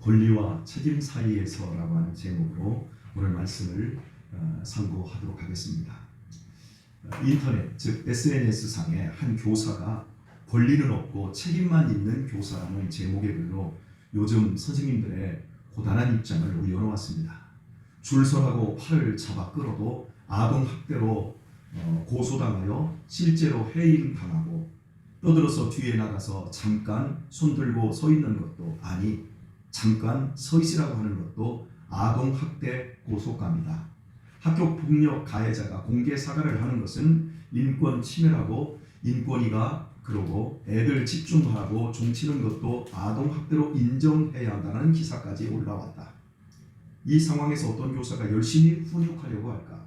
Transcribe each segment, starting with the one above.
권리와 책임 사이에서라고 하는 제목으로 오늘 말씀을 상고하도록 하겠습니다. 인터넷, 즉 SNS상에 한 교사가 권리는 없고 책임만 있는 교사라는 제목의 글로 요즘 선생님들의 고단한 입장을 올려놓았습니다. 줄 서라고 팔을 잡아 끌어도 아동학대로 고소당하여 실제로 해임당하고 떠들어서 뒤에 나가서 잠깐 손들고 서 있는 것도 아니 잠깐 서 있으라고 하는 것도 아동학대 고소감이다. 학교 폭력 가해자가 공개 사과를 하는 것은 인권 침해라고 인권위가 그러고 애들 집중하라고 종치는 것도 아동학대로 인정해야 한다는 기사까지 올라왔다. 이 상황에서 어떤 교사가 열심히 훈육하려고 할까?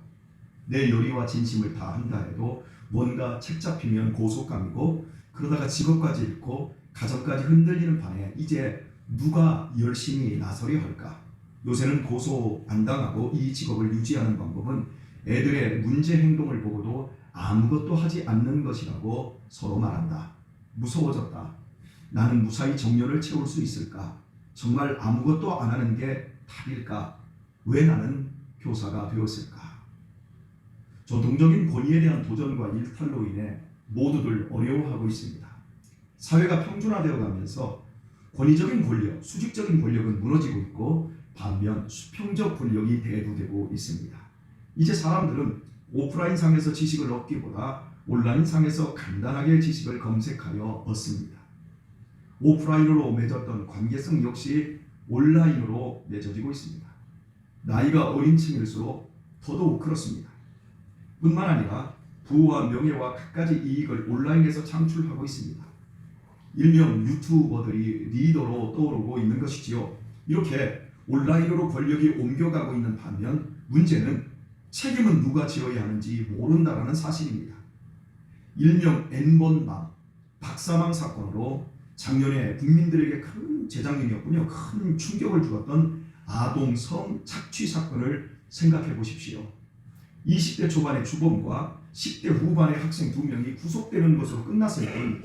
내 열의와 진심을 다한다 해도 뭔가 책 잡히면 고속감이고 그러다가 직업까지 잃고 가정까지 흔들리는 판에 이제 누가 열심히 나서려 할까? 요새는 고소 안 당하고 이 직업을 유지하는 방법은 애들의 문제 행동을 보고도 아무것도 하지 않는 것이라고 서로 말한다. 무서워졌다. 나는 무사히 정년을 채울 수 있을까? 정말 아무것도 안 하는 게 답일까? 왜 나는 교사가 되었을까? 전통적인 권위에 대한 도전과 일탈로 인해 모두들 어려워하고 있습니다. 사회가 평준화되어 가면서 권위적인 권력, 수직적인 권력은 무너지고 있고 반면 수평적 권력이 대두되고 있습니다. 이제 사람들은 오프라인상에서 지식을 얻기보다 온라인상에서 간단하게 지식을 검색하여 얻습니다. 오프라인으로 맺었던 관계성 역시 온라인으로 맺어지고 있습니다. 나이가 어린 층일수록 더더욱 그렇습니다. 뿐만 아니라 부와 명예와 갖가지 이익을 온라인에서 창출하고 있습니다. 일명 유튜버들이 리더로 떠오르고 있는 것이지요. 이렇게 온라인으로 권력이 옮겨가고 있는 반면 문제는 책임은 누가 지어야 하는지 모른다라는 사실입니다. 일명 N번방, 박사망 사건으로 작년에 국민들에게 큰 재작년이었군요. 큰 충격을 주었던 아동 성 착취 사건을 생각해 보십시오. 20대 초반의 주범과 10대 후반의 학생 2명이 구속되는 것으로 끝났을 뿐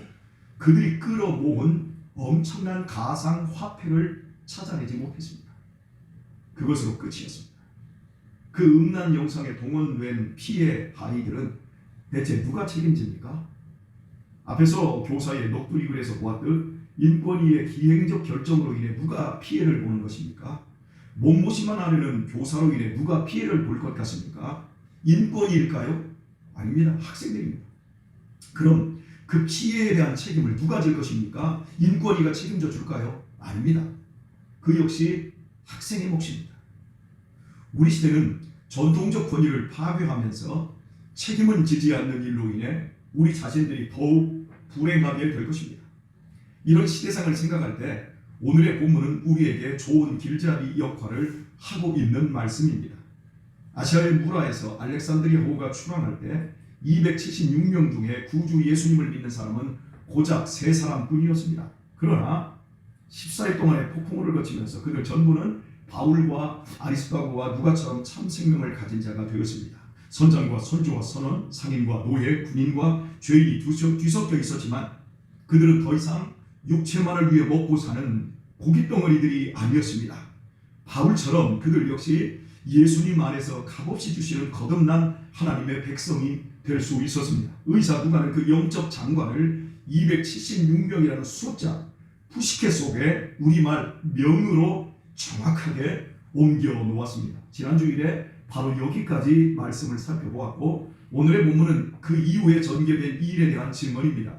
그들이 끌어모은 엄청난 가상 화폐를 찾아내지 못했습니다. 그것으로 끝이었습니다. 그 음란 영상에 동원된 피해 아이들은 대체 누가 책임집니까? 앞에서 교사의 녹두리 글에서 보았듯 인권위의 기행적 결정으로 인해 누가 피해를 보는 것입니까? 몸보신만 하려는 교사로 인해 누가 피해를 볼 것 같습니까? 인권위일까요? 아닙니다. 학생들입니다. 그럼 그 피해에 대한 책임을 누가 질 것입니까? 인권위가 책임져 줄까요? 아닙니다. 그 역시 학생의 몫입니다. 우리 시대는 전통적 권위를 파괴하면서 책임은 지지 않는 일로 인해 우리 자신들이 더욱 불행하게 될 것입니다. 이런 시대상을 생각할 때 오늘의 본문은 우리에게 좋은 길잡이 역할을 하고 있는 말씀입니다. 아시아의 무라에서 알렉산드리아호가 출항할 때 276명 중에 구주 예수님을 믿는 사람은 고작 3사람뿐이었습니다. 그러나 14일 동안의 폭풍우를 거치면서 그들 전부는 바울과 아리스토하고와 누가처럼 참 생명을 가진 자가 되었습니다. 선장과 선조와 선원, 상인과 노예, 군인과 죄인이 뒤섞여 있었지만 그들은 더 이상 육체만을 위해 먹고 사는 고깃덩어리들이 아니었습니다. 바울처럼 그들 역시 예수님 안에서 값없이 주시는 거듭난 하나님의 백성이 될 수 있었습니다. 의사 누가는 그 영적 장관을 276명이라는 숫자 푸시켓 속에 우리말 명으로 정확하게 옮겨 놓았습니다. 지난 주일에 바로 여기까지 말씀을 살펴보았고 오늘의 본문은 그 이후에 전개된 이 일에 대한 증언입니다.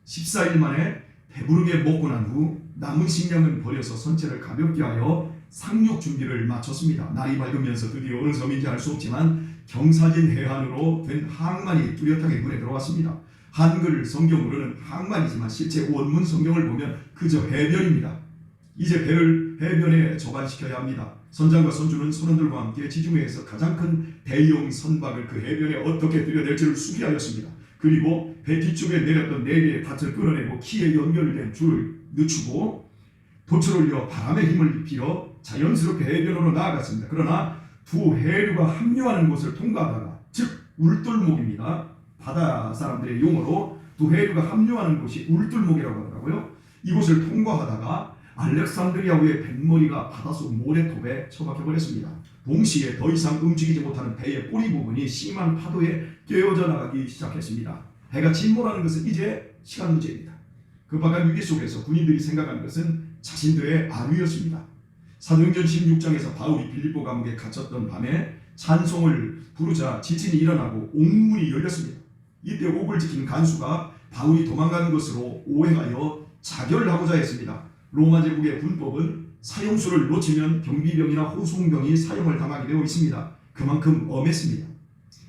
14일 만에 배부르게 먹고 난 후 남은 식량은 버려서 선체를 가볍게 하여 상륙 준비를 마쳤습니다. 날이 밝으면서 드디어 어느 섬인지 알 수 없지만 경사진 해안으로 된 항만이 뚜렷하게 눈에 들어왔습니다. 한글 성경으로는 항만이지만 실제 원문 성경을 보면 그저 해변입니다. 이제 배를 해변에 접안시켜야 합니다. 선장과 선주는 선원들과 함께 지중해에서 가장 큰 대형 선박을 그 해변에 어떻게 들여댈지를 수기하였습니다. 그리고 배 뒤쪽에 내렸던 4개의 밧을 끌어내고 키에 연결된 줄을 늦추고 돛을 올려 바람의 힘을 빌어 자연스럽게 해변으로 나아갔습니다. 그러나 두 해류가 합류하는 곳을 통과하다가, 즉 울돌목입니다. 바다 사람들의 용어로 두 해류가 합류하는 곳이 울돌목이라고 하더라고요. 이곳을 통과하다가 알렉산드리아의 뱃머리가 바닷속 모래톱에 처박혀버렸습니다. 동시에 더 이상 움직이지 못하는 배의 꼬리 부분이 심한 파도에 깨어져 나가기 시작했습니다. 배가 침몰하는 것은 이제 시간 문제입니다. 급박한 위기 속에서 군인들이 생각하는 것은 자신들의 안위였습니다. 사도행전 16장에서 바울이 빌립보 감옥에 갇혔던 밤에 찬송을 부르자 지진이 일어나고 옥문이 열렸습니다. 이때 옥을 지키는 간수가 바울이 도망가는 것으로 오해하여 자결하고자 했습니다. 로마 제국의 군법은 사형수를 놓치면 경비병이나 호송병이 사형을 당하게 되어 있습니다. 그만큼 엄했습니다.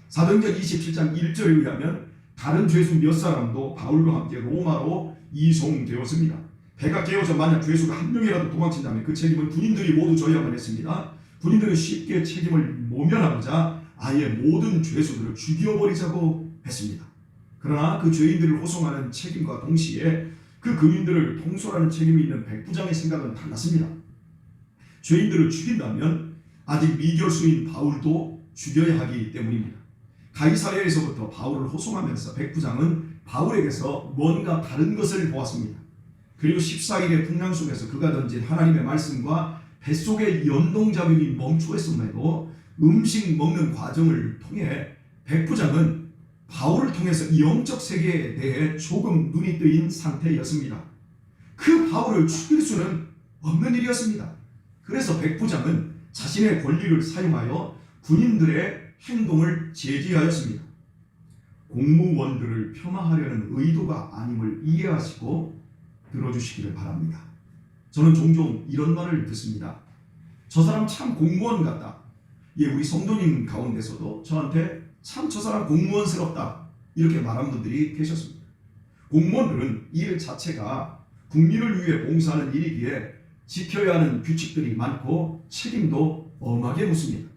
사도행전 27장 1절에 의하면 다른 죄수 몇 사람도 바울과 함께 로마로 이송되었습니다. 배가 깨어져 만약 죄수가 한 명이라도 도망친다면 그 책임은 군인들이 모두 져야만 했습니다. 군인들은 쉽게 책임을 모면하고자 아예 모든 죄수들을 죽여버리자고 했습니다. 그러나 그 죄인들을 호송하는 책임과 동시에 그 군인들을 통솔하는 책임이 있는 백부장의 생각은 달랐습니다. 죄인들을 죽인다면 아직 미결수인 바울도 죽여야 하기 때문입니다. 가이사랴에서부터 바울을 호송하면서 백부장은 바울에게서 뭔가 다른 것을 보았습니다. 그리고 14일의 풍랑 속에서 그가 던진 하나님의 말씀과 뱃속의 연동작용이 멈추었음에도 음식 먹는 과정을 통해 백부장은 바울을 통해서 영적 세계에 대해 조금 눈이 뜨인 상태였습니다. 그 바울을 죽일 수는 없는 일이었습니다. 그래서 백부장은 자신의 권리를 사용하여 군인들의 행동을 제지하였습니다. 공무원들을 폄하하려는 의도가 아님을 이해하시고 들어주시기를 바랍니다. 저는 종종 이런 말을 듣습니다. 저 사람 참 공무원 같다. 예, 우리 성도님 가운데서도 저한테 참 저 사람 공무원스럽다 이렇게 말한 분들이 계셨습니다. 공무원들은 일 자체가 국민을 위해 봉사하는 일이기에 지켜야 하는 규칙들이 많고 책임도 엄하게 묻습니다.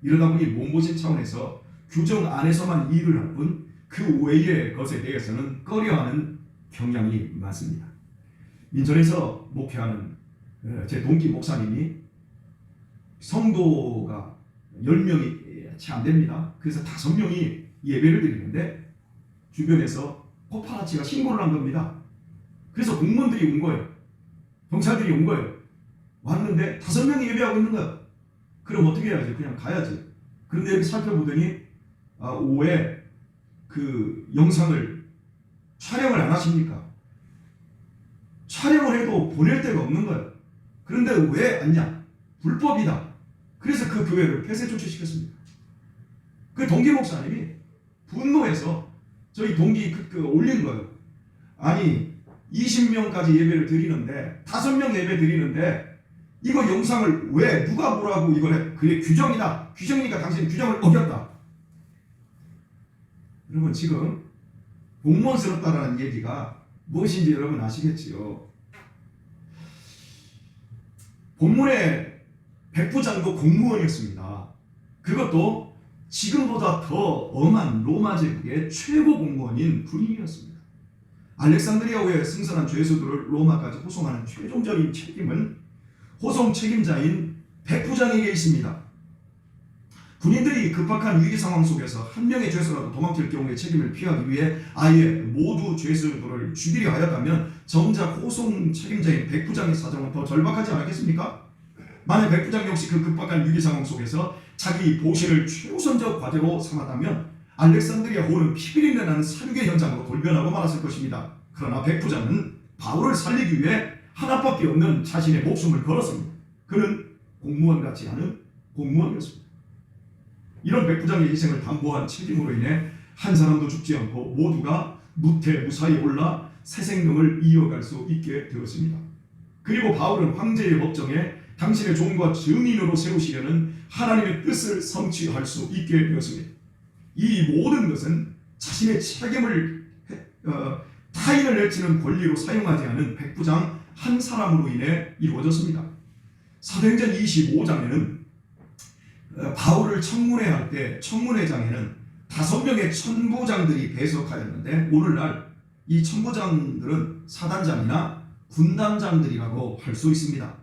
이러다 보니 몸보신 차원에서 규정 안에서만 일을 할 뿐 그 외의 것에 대해서는 꺼려하는 경향이 많습니다. 인천에서 목회하는 제 동기 목사님이 성도가 10명이 채 안 됩니다. 그래서 5명이 예배를 드리는데 주변에서 포파라치가 신고를 한 겁니다. 그래서 공무원들이 온 거예요. 경찰들이 온 거예요. 왔는데 5명이 예배하고 있는 거예요. 그럼 어떻게 해야지? 그냥 가야지. 그런데 여기 살펴보더니 왜 그 영상을 촬영을 안 하십니까? 촬영을 해도 보낼 데가 없는 거예요. 그런데 왜 안냐? 불법이다. 그래서 그 교회를 폐쇄 조치시켰습니다. 그 동기 목사님이 분노해서 저희 동기 올린 거예요. 아니 20명까지 예배를 드리는데 5명 예배 드리는데 이거 영상을 왜 누가 보라고 이걸 해? 그게 규정이다. 규정이니까 당신이 규정을 어겼다. 여러분 지금 공무원스럽다라는 얘기가 무엇인지 여러분 아시겠지요? 본문의 백부장도 공무원이었습니다. 그것도 지금보다 더 엄한 로마 제국의 최고 공무원인 군인이었습니다. 알렉산드리아에 승선한 죄수들을 로마까지 호송하는 최종적인 책임은 호송 책임자인 백부장에게 있습니다. 군인들이 급박한 위기 상황 속에서 한 명의 죄수라도 도망칠 경우에 책임을 피하기 위해 아예 모두 죄수들을 죽이려 하였다면 정작 호송 책임자인 백부장의 사정은 더 절박하지 않겠습니까? 만약 백부장 역시 그 급박한 위기 상황 속에서 자기 보시를 최우선적 과제로 삼았다면 알렉산드리아 호는 피비린내 나는 사륙의 현장으로 돌변하고 말았을 것입니다. 그러나 백부장은 바울을 살리기 위해 하나밖에 없는 자신의 목숨을 걸었습니다. 그는 공무원 같지 않은 공무원이었습니다. 이런 백부장의 희생을 담보한 책임으로 인해 한 사람도 죽지 않고 모두가 무사히 올라 새 생명을 이어갈 수 있게 되었습니다. 그리고 바울은 황제의 법정에 당신의 종과 증인으로 세우시려는 하나님의 뜻을 성취할 수 있게 되었습니다. 이 모든 것은 자신의 책임을 타인을 내치는 권리로 사용하지 않은 백부장 한 사람으로 인해 이루어졌습니다. 사도행전 25장에는 바울을 청문회할 때 청문회장에는 5명의 천부장들이 배석하였는데 오늘날 이 천부장들은 사단장이나 군단장들이라고 할 수 있습니다.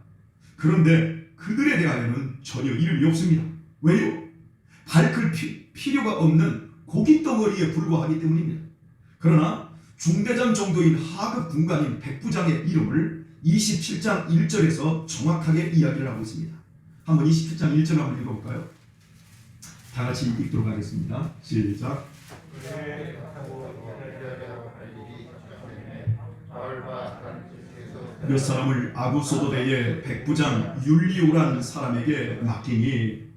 그런데 그들에 대하여는 전혀 이름이 없습니다. 왜요? 밝힐 필요가 없는 고깃덩어리에 불과하기 때문입니다. 그러나 중대장 정도인 하급 군관인 백부장의 이름을 27장 1절에서 정확하게 이야기를 하고 있습니다. 한번 27장 1절 한번 읽어볼까요? 다 같이 읽도록 하겠습니다. 시작. 몇 사람을 아구소도대의 백부장 율리오란 사람에게 맡기니,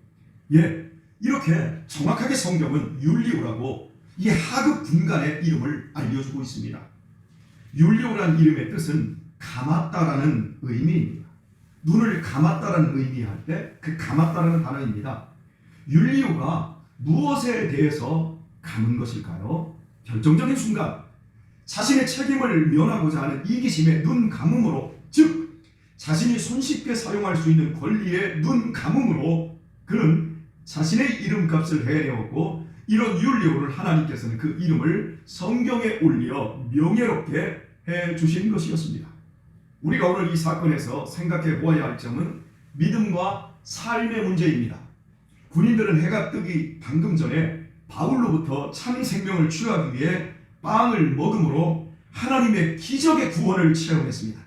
이렇게 정확하게 성경은 율리오라고 이 하급 군관의 이름을 알려주고 있습니다. 율리오란 이름의 뜻은 감았다라는 의미입니다. 눈을 감았다라는 의미할 때 그 감았다라는 단어입니다. 율리오가 무엇에 대해서 감은 것일까요? 결정적인 순간 자신의 책임을 면하고자 하는 이기심의 눈 감음으로, 즉 자신이 손쉽게 사용할 수 있는 권리의 눈 감음으로 그는 자신의 이름값을 해내었고, 이런 율리오를 하나님께서는 그 이름을 성경에 올려 명예롭게 해주신 것이었습니다. 우리가 오늘 이 사건에서 생각해 보아야 할 점은 믿음과 삶의 문제입니다. 군인들은 해가 뜨기 방금 전에 바울로부터 참 생명을 취하기 위해 빵을 먹음으로 하나님의 기적의 구원을 체험했습니다.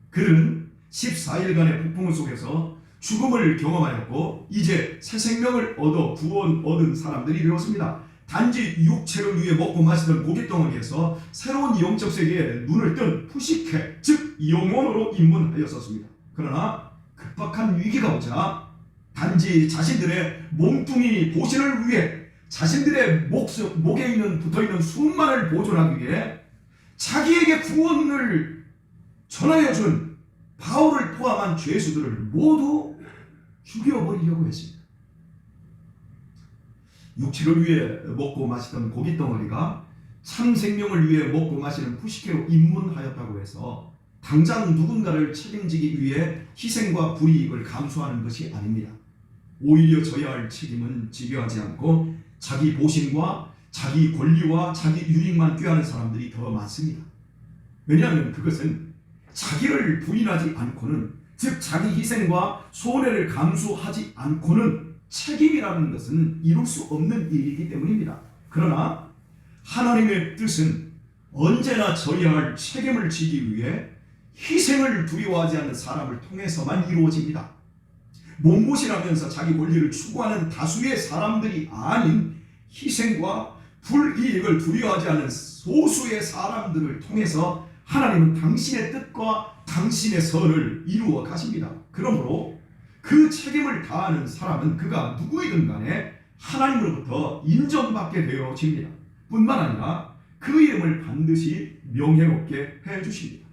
그는 14일간의 폭풍 속에서 죽음을 경험하였고 이제 새 생명을 얻어 구원 얻은 사람들이 되었습니다. 단지 육체를 위해 먹고 마시던 고깃덩어리에서 새로운 영적 세계에 눈을 뜬 푸시케, 즉 영혼으로 입문하였었습니다. 그러나 급박한 위기가 오자 단지 자신들의 몸뚱이 보신을 위해, 자신들의 목에 붙어있는 수만을 보존하기 위해 자기에게 구원을 전하여준 바울을 포함한 죄수들을 모두 죽여버리려고 했습니다. 육체를 위해 먹고 마시던 고깃덩어리가 참 생명을 위해 먹고 마시는 푸시케로 입문하였다고 해서 당장 누군가를 책임지기 위해 희생과 불이익을 감수하는 것이 아닙니다. 오히려 져야 할 책임은 지교하지 않고 자기 보신과 자기 권리와 자기 유익만 꾀하는 사람들이 더 많습니다. 왜냐하면 그것은 자기를 부인하지 않고는, 즉 자기 희생과 손해를 감수하지 않고는 책임이라는 것은 이룰 수 없는 일이기 때문입니다. 그러나 하나님의 뜻은 언제나 져야 할 책임을 지기 위해 희생을 두려워하지 않는 사람을 통해서만 이루어집니다. 몸보신하면서 자기 권리를 추구하는 다수의 사람들이 아닌 희생과 불이익을 두려워하지 않는 소수의 사람들을 통해서 하나님은 당신의 뜻과 당신의 선을 이루어 가십니다. 그러므로 그 책임을 다하는 사람은 그가 누구이든 간에 하나님으로부터 인정받게 되어집니다. 뿐만 아니라 그 이름을 반드시 명예롭게 해주십니다.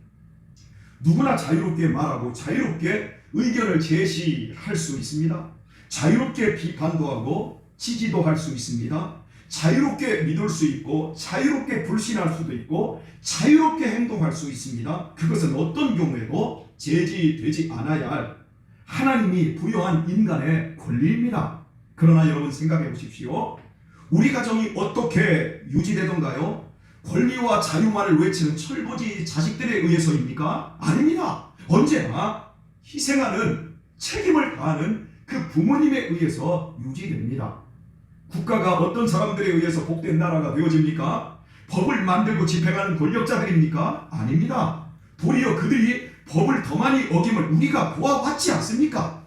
누구나 자유롭게 말하고 자유롭게 의견을 제시할 수 있습니다. 자유롭게 비판도 하고 지지도 할 수 있습니다. 자유롭게 믿을 수 있고 자유롭게 불신할 수도 있고 자유롭게 행동할 수 있습니다. 그것은 어떤 경우에도 제지되지 않아야 할 하나님이 부여한 인간의 권리입니다. 그러나 여러분 생각해 보십시오. 우리 가정이 어떻게 유지되던가요? 권리와 자유만을 외치는 철부지 자식들에 의해서입니까? 아닙니다. 언제나 희생하는, 책임을 다하는 그 부모님에 의해서 유지됩니다. 국가가 어떤 사람들에 의해서 복된 나라가 되어집니까? 법을 만들고 집행하는 권력자들입니까? 아닙니다. 도리어 그들이 법을 더 많이 어김을 우리가 보아왔지 않습니까?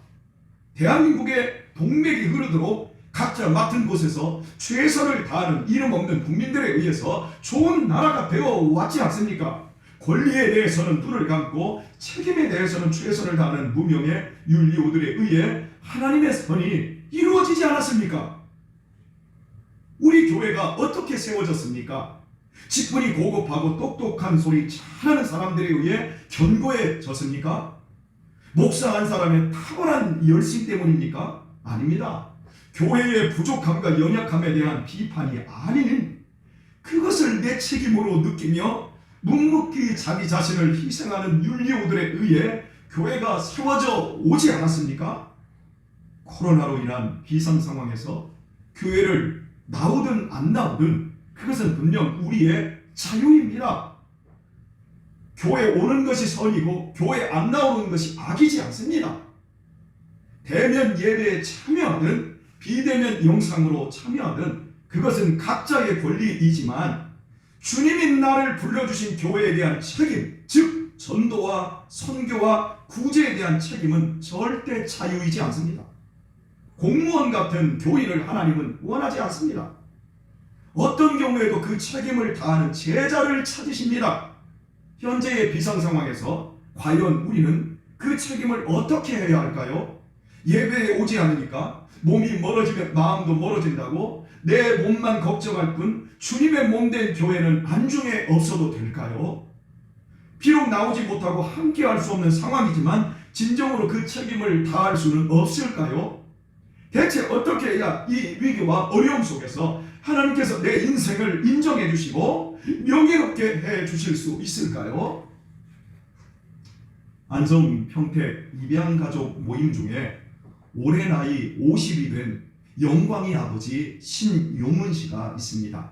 대한민국의 동맥이 흐르도록 각자 맡은 곳에서 최선을 다하는 이름 없는 국민들에 의해서 좋은 나라가 되어왔지 않습니까? 권리에 대해서는 눈을 감고 책임에 대해서는 최선을 다하는 무명의 율리오들에 의해 하나님의 선이 이루어지지 않았습니까? 우리 교회가 어떻게 세워졌습니까? 직분이 고급하고 똑똑한 소리 잘하는 사람들에 의해 견고해졌습니까? 목사 한 사람의 탁월한 열심 때문입니까? 아닙니다. 교회의 부족함과 연약함에 대한 비판이 아닌, 그것을 내 책임으로 느끼며 묵묵히 자기 자신을 희생하는 율리오들에 의해 교회가 세워져 오지 않았습니까? 코로나로 인한 비상 상황에서 교회를 나오든 안 나오든 그것은 분명 우리의 자유입니다. 교회 오는 것이 선이고 교회 안 나오는 것이 악이지 않습니다. 대면 예배에 참여하든 비대면 영상으로 참여하든 그것은 각자의 권리이지만 주님이 나를 불러주신 교회에 대한 책임, 즉 전도와 선교와 구제에 대한 책임은 절대 자유이지 않습니다. 공무원 같은 교인을 하나님은 원하지 않습니다. 어떤 경우에도 그 책임을 다하는 제자를 찾으십니다. 현재의 비상 상황에서 과연 우리는 그 책임을 어떻게 해야 할까요? 예배에 오지 않으니까 몸이 멀어지면 마음도 멀어진다고 내 몸만 걱정할 뿐 주님의 몸된 교회는 안중에 없어도 될까요? 비록 나오지 못하고 함께 할 수 없는 상황이지만 진정으로 그 책임을 다할 수는 없을까요? 대체 어떻게 해야 이 위기와 어려움 속에서 하나님께서 내 인생을 인정해 주시고 명예롭게 해 주실 수 있을까요? 안성 평택 입양가족 모임 중에 올해 나이 50이 된 영광이 아버지 신용문 씨가 있습니다.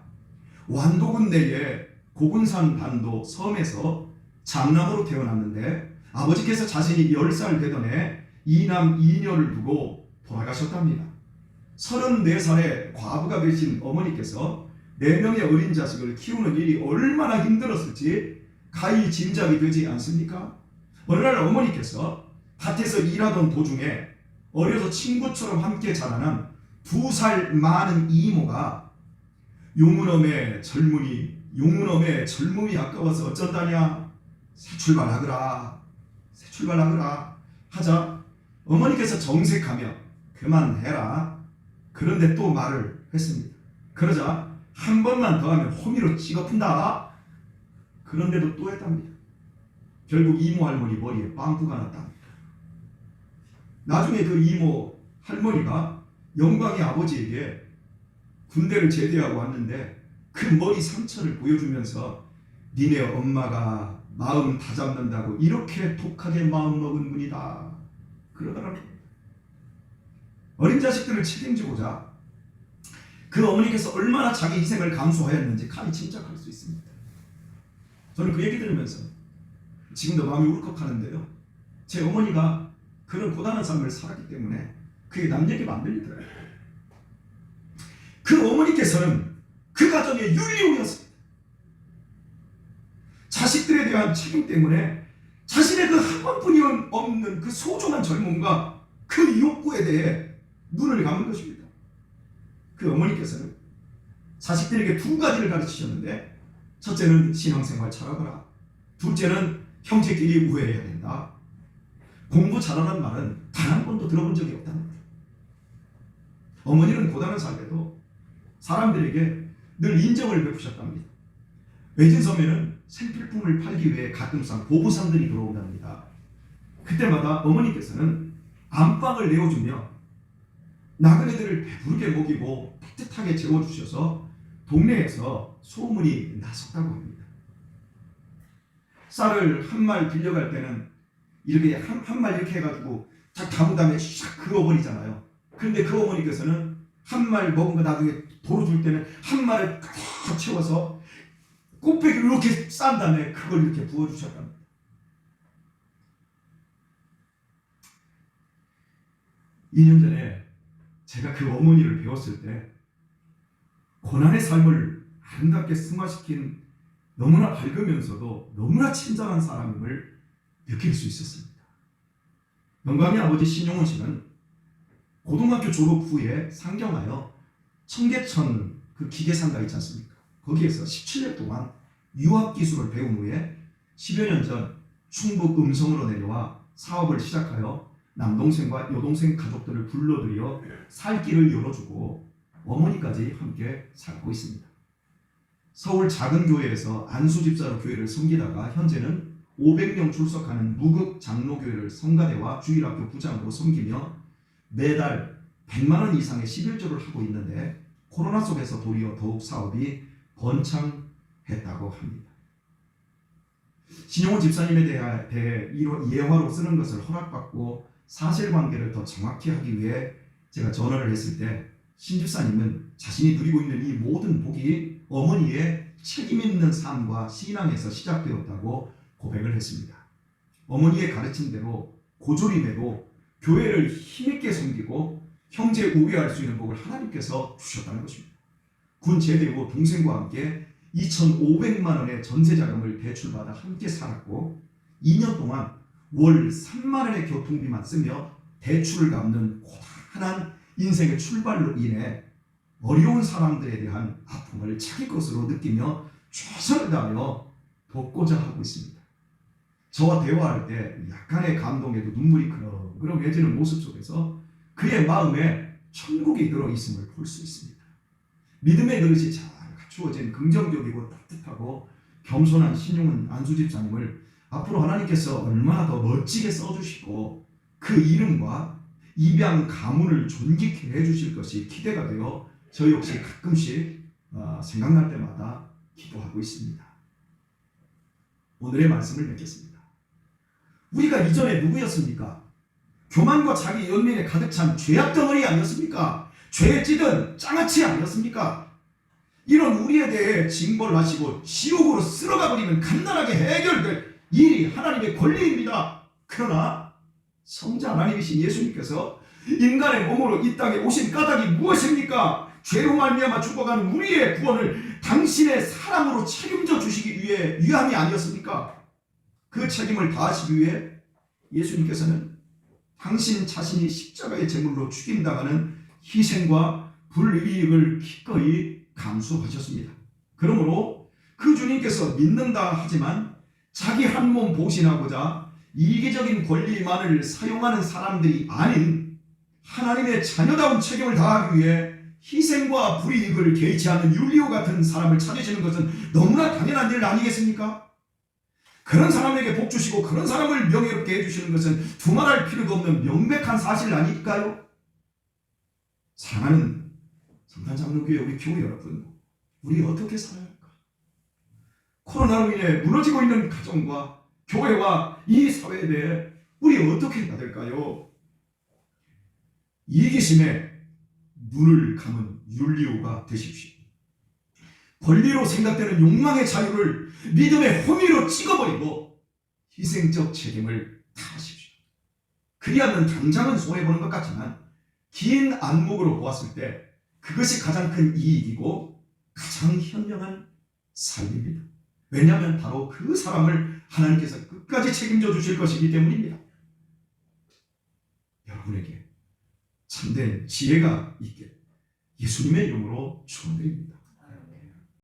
완도군 내의 고군산 반도 섬에서 장남으로 태어났는데 아버지께서 자신이 10살 되던 해 2남 2녀를 두고 돌아가셨답니다. 34살의 과부가 되신 어머니께서 4명의 어린 자식을 키우는 일이 얼마나 힘들었을지 가히 짐작이 되지 않습니까? 어느 날 어머니께서 밭에서 일하던 도중에 어려서 친구처럼 함께 자라난 2살 많은 이모가 용문엄의 젊음이 아까워서 어쩐다냐, 새 출발하거라 하자 어머니께서 정색하며 그만해라, 그런데 또 말을 했습니다. 그러자 한 번만 더 하면 호미로 찍어푼다, 그런데도 또 했답니다. 결국 이모 할머니 머리에 빵꾸가 났답니다. 나중에 그 이모 할머니가 영광의 아버지에게 군대를 제대하고 왔는데 그 머리 상처를 보여주면서 니네 엄마가 마음 다잡는다고 이렇게 독하게 마음먹은 분이다 그러더라고요. 어린 자식들을 책임지고자 그 어머니께서 얼마나 자기 희생을 감수하였는지 감히 짐작할 수 있습니다. 저는 그 얘기 들으면서 지금도 마음이 울컥하는데요, 제 어머니가 그런 고단한 삶을 살았기 때문에 그게 남 얘기가 안 들리더라고요. 그 어머니께서는 그 가정의 윤리원이었습니다. 자식들에 대한 책임 때문에 자신의 그 한 번뿐이 없는 그 소중한 젊음과 그 욕구에 대해 눈을 감은 것입니다. 그 어머니께서는 자식들에게 2가지를 가르치셨는데, 첫째는 신앙생활 잘하거라, 둘째는 형제끼리 우애해야 된다. 공부 잘하는 말은 단 한 번도 들어본 적이 없다는 거예요. 어머니는 고단한 삶에도 사람들에게 늘 인정을 베푸셨답니다. 외진섬에는 생필품을 팔기 위해 가끔씩 보부상들이 들어온답니다. 그때마다 어머니께서는 안방을 내어주며 나그네들을 배부르게 먹이고 따뜻하게 재워주셔서 동네에서 소문이 났었다고 합니다. 쌀을 한 말 빌려갈 때는 이렇게 한 말 이렇게 해가지고 딱 담은 다음에 샥 그어버리잖아요. 그런데 그 어머니께서는 한 말 먹은 거 나중에 도로 줄 때는 한 말을 꽉 채워서 꽃배기를 이렇게 싼 다음에 그걸 이렇게 부어주셨답니다. 이 년 전에 제가 그 어머니를 배웠을 때 고난의 삶을 아름답게 승화시킨 너무나 밝으면서도 너무나 친절한 사람임을 느낄 수 있었습니다. 영광의 아버지 신용문 씨는 고등학교 졸업 후에 상경하여 청계천 그 기계상가 있지 않습니까? 거기에서 17년 동안 유압기술을 배운 후에 10여 년 전 충북 음성으로 내려와 사업을 시작하여 남동생과 여동생 가족들을 불러들여 살 길을 열어주고 어머니까지 함께 살고 있습니다. 서울 작은 교회에서 안수집사로 교회를 섬기다가 현재는 500명 출석하는 무급 장로교회를 성가대와 주일학교 부장으로 섬기며 매달 100만 원 이상의 11조를 하고 있는데 코로나 속에서 도리어 더욱 사업이 번창했다고 합니다. 신용훈 집사님에 대해 예화로 쓰는 것을 허락받고 사실관계를 더 정확히 하기 위해 제가 전화를 했을 때 신 집사님은 자신이 누리고 있는 이 모든 복이 어머니의 책임 있는 삶과 신앙에서 시작되었다고 고백을 했습니다. 어머니의 가르친 대로 고졸임에도 교회를 힘있게 섬기고 형제 우애할 수 있는 복을 하나님께서 주셨다는 것입니다. 군 제대 후 동생과 함께 2,500만 원의 전세 자금을 대출받아 함께 살았고 2년 동안 월 3만 원의 교통비만 쓰며 대출을 갚는 고단한 인생의 출발로 인해 어려운 사람들에 대한 아픔을 자기 것으로 느끼며 최선을 다하며 돕고자 하고 있습니다. 저와 대화할 때 약간의 감동에도 눈물이 그렁그렁해지는 모습 속에서 그의 마음에 천국이 들어있음을 볼 수 있습니다. 믿음의 그릇이 잘 갖추어진 긍정적이고 따뜻하고 겸손한 신용은 안수 집사님을 앞으로 하나님께서 얼마나 더 멋지게 써주시고 그 이름과 입양 가문을 존귀케 해주실 것이 기대가 되어 저 역시 가끔씩 생각날 때마다 기도하고 있습니다. 오늘의 말씀을 맺겠습니다. 우리가 이전에 누구였습니까? 교만과 자기 연민에 가득 찬 죄악 덩어리 아니었습니까? 죄에 찌든 장아찌 아니었습니까? 이런 우리에 대해 징벌을 하시고 지옥으로 쓸어가 버리면 간단하게 해결될 일이 하나님의 권리입니다. 그러나 성자 하나님이신 예수님께서 인간의 몸으로 이 땅에 오신 까닭이 무엇입니까? 죄로 말미암아 죽어가는 우리의 구원을 당신의 사랑으로 책임져 주시기 위함이 아니었습니까? 그 책임을 다하시기 위해 예수님께서는 당신 자신이 십자가의 제물로 죽임당하는 희생과 불이익을 기꺼이 감수하셨습니다. 그러므로 그 주님께서 믿는다 하지만 자기 한 몸 보신하고자 이기적인 권리만을 사용하는 사람들이 아닌 하나님의 자녀다운 책임을 다하기 위해 희생과 불이익을 개의치 않는 율리오 같은 사람을 찾으시는 것은 너무나 당연한 일 아니겠습니까? 그런 사람에게 복 주시고 그런 사람을 명예롭게 해주시는 것은 두말할 필요도 없는 명백한 사실 아닐까요? 사랑하는 성탄장로교회 우리 교회 여러분, 우리 어떻게 살아야 할까? 코로나로 인해 무너지고 있는 가정과 교회와 이 사회에 대해 우리 어떻게 해야 될까요? 이기심에 눈을 감은 율리오가 되십시오. 권리로 생각되는 욕망의 자유를 믿음의 호미로 찍어버리고 희생적 책임을 다하십시오. 그리하면 당장은 손해보는 것 같지만 긴 안목으로 보았을 때 그것이 가장 큰 이익이고 가장 현명한 삶입니다. 왜냐하면 바로 그 사람을 하나님께서 끝까지 책임져 주실 것이기 때문입니다. 여러분에게 참된 지혜가 있게 예수님의 이름으로 축원드립니다.